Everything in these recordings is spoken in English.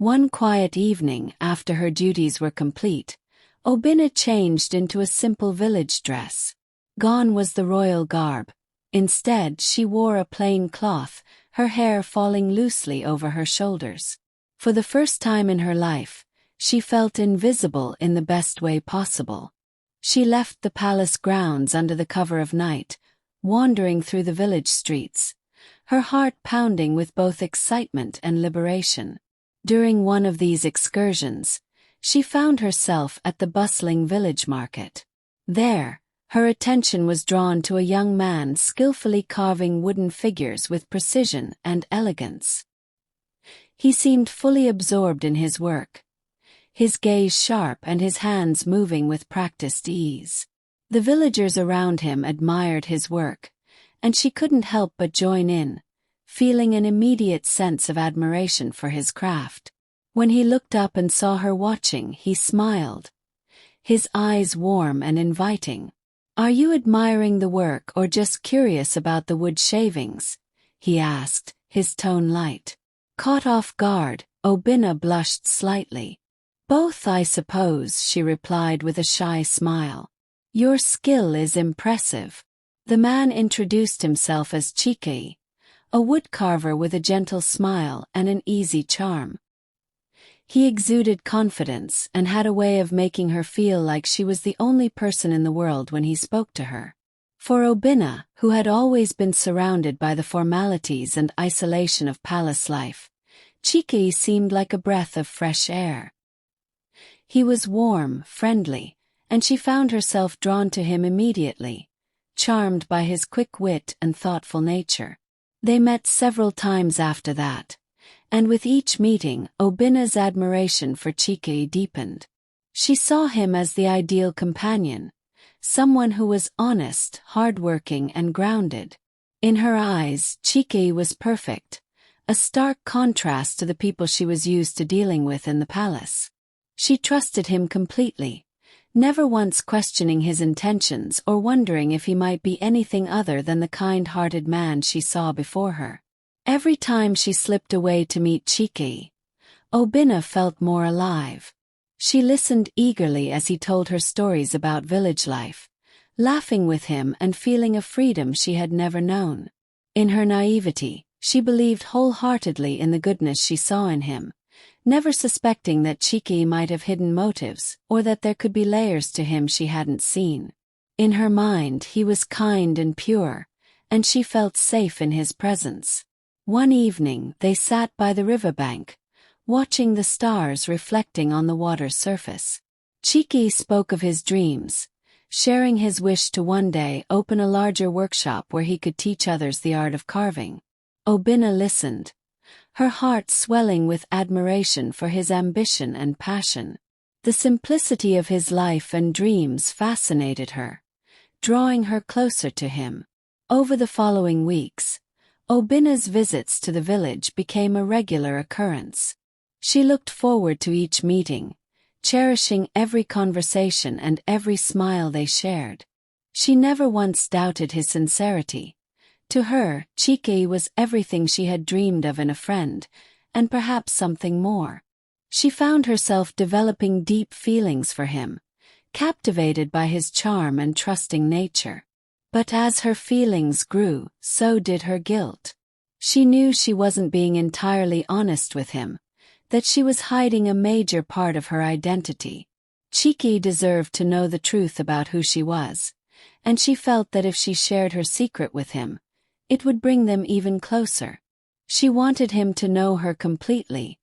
One quiet evening after her duties were complete, Obinna changed into a simple village dress. Gone was the royal garb. Instead, she wore a plain cloth, her hair falling loosely over her shoulders. For the first time in her life, she felt invisible in the best way possible. She left the palace grounds under the cover of night, wandering through the village streets, her heart pounding with both excitement and liberation. During one of these excursions, she found herself at the bustling village market. There, her attention was drawn to a young man skillfully carving wooden figures with precision and elegance. He seemed fully absorbed in his work, his gaze sharp and his hands moving with practiced ease. The villagers around him admired his work, and she couldn't help but join in, feeling an immediate sense of admiration for his craft. When he looked up and saw her watching, he smiled, his eyes warm and inviting. "Are you admiring the work or just curious about the wood shavings?" he asked, his tone light. Caught off guard, Obinna blushed slightly. "Both, I suppose," she replied with a shy smile. "Your skill is impressive." The man introduced himself as Chike, a woodcarver with a gentle smile and an easy charm. He exuded confidence and had a way of making her feel like she was the only person in the world when he spoke to her. For Obinna, who had always been surrounded by the formalities and isolation of palace life, Chike seemed like a breath of fresh air. He was warm, friendly, and she found herself drawn to him immediately, charmed by his quick wit and thoughtful nature. They met several times after that, and with each meeting, Obinna's admiration for Chike deepened. She saw him as the ideal companion, someone who was honest, hardworking, and grounded. In her eyes, Chike was perfect, a stark contrast to the people she was used to dealing with in the palace. She trusted him completely, never once questioning his intentions or wondering if he might be anything other than the kind-hearted man she saw before her. Every time she slipped away to meet Chike, Obinna felt more alive. She listened eagerly as he told her stories about village life, laughing with him and feeling a freedom she had never known. In her naivety, she believed wholeheartedly in the goodness she saw in him, never suspecting that Chike might have hidden motives or that there could be layers to him she hadn't seen. In her mind, he was kind and pure, and she felt safe in his presence. One evening, they sat by the riverbank, watching the stars reflecting on the water's surface. Chike spoke of his dreams, sharing his wish to one day open a larger workshop where he could teach others the art of carving. Obinna listened, her heart swelling with admiration for his ambition and passion. The simplicity of his life and dreams fascinated her, drawing her closer to him. Over the following weeks, Obinna's visits to the village became a regular occurrence. She looked forward to each meeting, cherishing every conversation and every smile they shared. She never once doubted his sincerity. To her, Chike was everything she had dreamed of in a friend, and perhaps something more. She found herself developing deep feelings for him, captivated by his charm and trusting nature. But as her feelings grew, so did her guilt. She knew she wasn't being entirely honest with him, that she was hiding a major part of her identity. Chike deserved to know the truth about who she was, and she felt that if she shared her secret with him, it would bring them even closer. She wanted him to know her completely,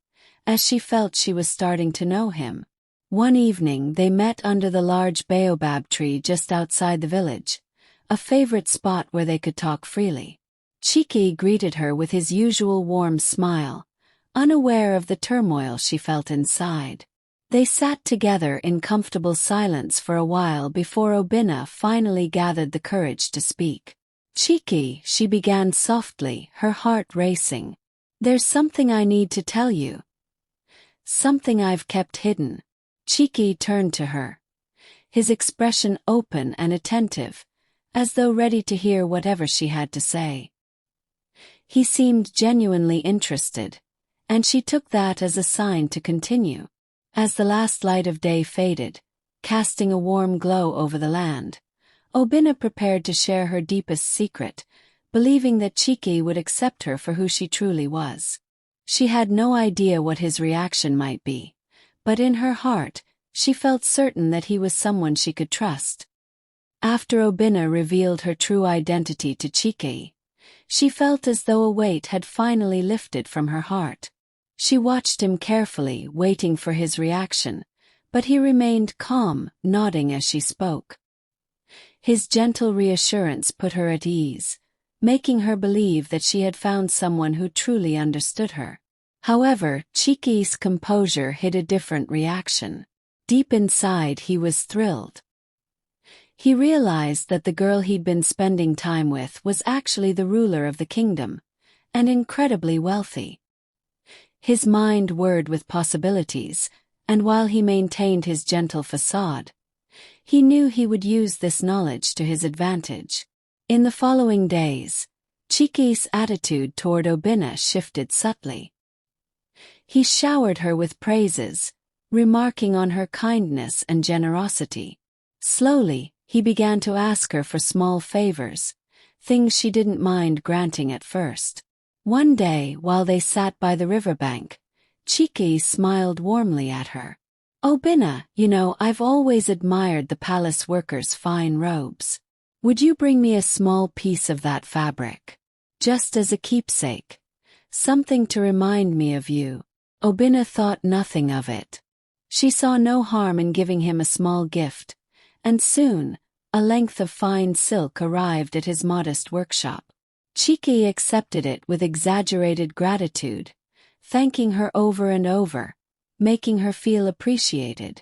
as she felt she was starting to know him. One evening they met under the large baobab tree just outside the village, a favorite spot where they could talk freely. Chike greeted her with his usual warm smile, unaware of the turmoil she felt inside. They sat together in comfortable silence for a while before Obinna finally gathered the courage to speak. "Chike," she began softly, her heart racing. "There's something I need to tell you. Something I've kept hidden." Chike turned to her, his expression open and attentive, as though ready to hear whatever she had to say. He seemed genuinely interested, and she took that as a sign to continue. As the last light of day faded, casting a warm glow over the land, Obinna prepared to share her deepest secret, believing that Chike would accept her for who she truly was. She had no idea what his reaction might be, but in her heart, she felt certain that he was someone she could trust. After Obinna revealed her true identity to Chike, she felt as though a weight had finally lifted from her heart. She watched him carefully, waiting for his reaction, but he remained calm, nodding as she spoke. His gentle reassurance put her at ease, making her believe that she had found someone who truly understood her. However, Chike's composure hid a different reaction. Deep inside, he was thrilled. He realized that the girl he'd been spending time with was actually the ruler of the kingdom, and incredibly wealthy. His mind whirred with possibilities, and while he maintained his gentle facade, he knew he would use this knowledge to his advantage. In the following days, Chike's attitude toward Obinna shifted subtly. He showered her with praises, remarking on her kindness and generosity. Slowly, he began to ask her for small favors, things she didn't mind granting at first. One day, while they sat by the riverbank, Chike smiled warmly at her. "Obinna, I've always admired the palace workers' fine robes. Would you bring me a small piece of that fabric? Just as a keepsake. Something to remind me of you." Obinna thought nothing of it. She saw no harm in giving him a small gift, and soon, a length of fine silk arrived at his modest workshop. Chike accepted it with exaggerated gratitude, thanking her over and over, making her feel appreciated.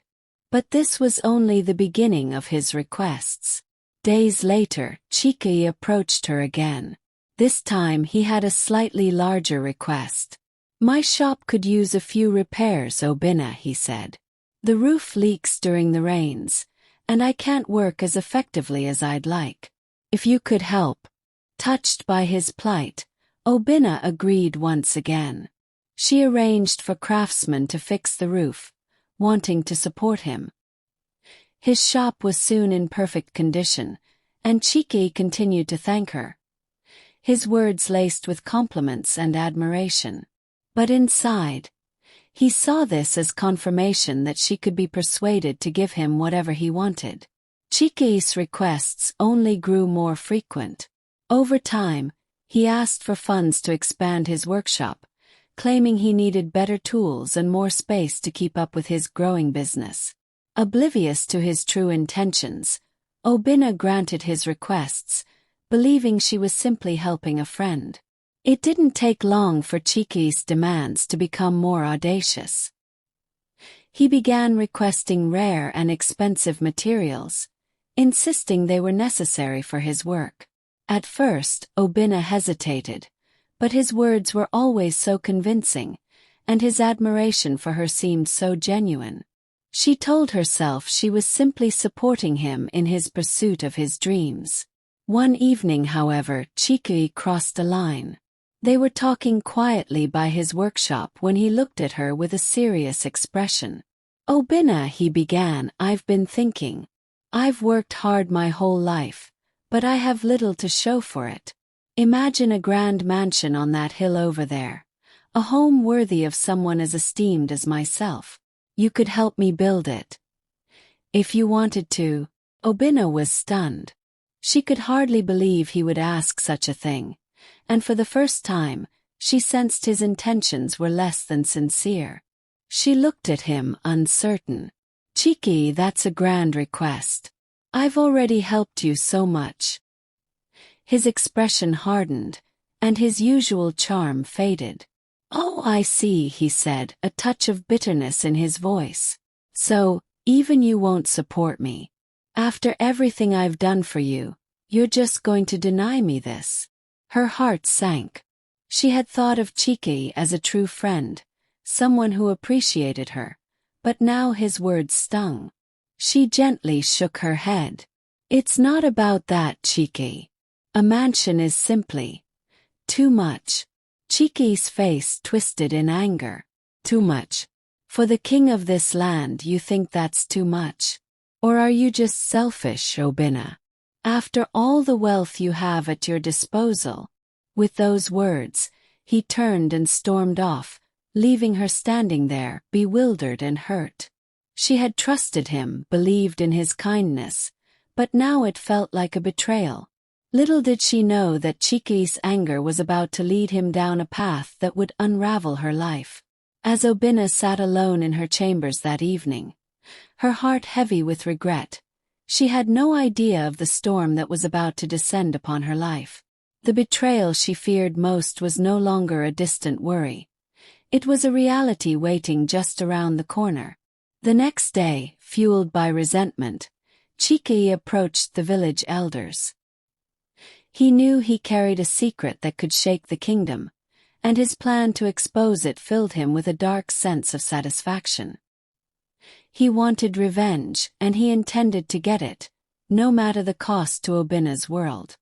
But this was only the beginning of his requests. Days later, Chike approached her again. This time he had a slightly larger request. "My shop could use a few repairs, Obinna," he said. "The roof leaks during the rains, and I can't work as effectively as I'd like. If you could help." Touched by his plight, Obinna agreed once again. She arranged for craftsmen to fix the roof, wanting to support him. His shop was soon in perfect condition, and Chike continued to thank her, his words laced with compliments and admiration. But inside, he saw this as confirmation that she could be persuaded to give him whatever he wanted. Chike's requests only grew more frequent. Over time, he asked for funds to expand his workshop, claiming he needed better tools and more space to keep up with his growing business. Oblivious to his true intentions, Obinna granted his requests, believing she was simply helping a friend. It didn't take long for Chike's demands to become more audacious. He began requesting rare and expensive materials, insisting they were necessary for his work. At first, Obinna hesitated, but his words were always so convincing, and his admiration for her seemed so genuine. She told herself she was simply supporting him in his pursuit of his dreams. One evening, however, Chike crossed a line. They were talking quietly by his workshop when he looked at her with a serious expression. "Obinna," he began, "I've been thinking. I've worked hard my whole life, but I have little to show for it. Imagine a grand mansion on that hill over there, a home worthy of someone as esteemed as myself. You could help me build it. If you wanted to." Obinna was stunned. She could hardly believe he would ask such a thing, and for the first time, she sensed his intentions were less than sincere. She looked at him, uncertain. "Chike, that's a grand request. I've already helped you so much." His expression hardened, and his usual charm faded. "Oh, I see," he said, a touch of bitterness in his voice. "So, even you won't support me? After everything I've done for you, you're just going to deny me this?" Her heart sank. She had thought of Chike as a true friend, someone who appreciated her, but now his words stung. She gently shook her head. "It's not about that, Chike. A mansion is simply too much. Chiki's face twisted in anger. Too much. For the king of this land, you think that's too much? Or are you just selfish, Obinna? After all the wealth you have at your disposal. With those words, he turned and stormed off, leaving her standing there, bewildered and hurt. She had trusted him, believed in his kindness, but now it felt like a betrayal. Little did she know that Chiki's anger was about to lead him down a path that would unravel her life. As Obinna sat alone in her chambers that evening, her heart heavy with regret, she had no idea of the storm that was about to descend upon her life. The betrayal she feared most was no longer a distant worry. It was a reality waiting just around the corner. The next day, fueled by resentment, Chiki approached the village elders. He knew he carried a secret that could shake the kingdom, and his plan to expose it filled him with a dark sense of satisfaction. He wanted revenge, and he intended to get it, no matter the cost to Obinna's world.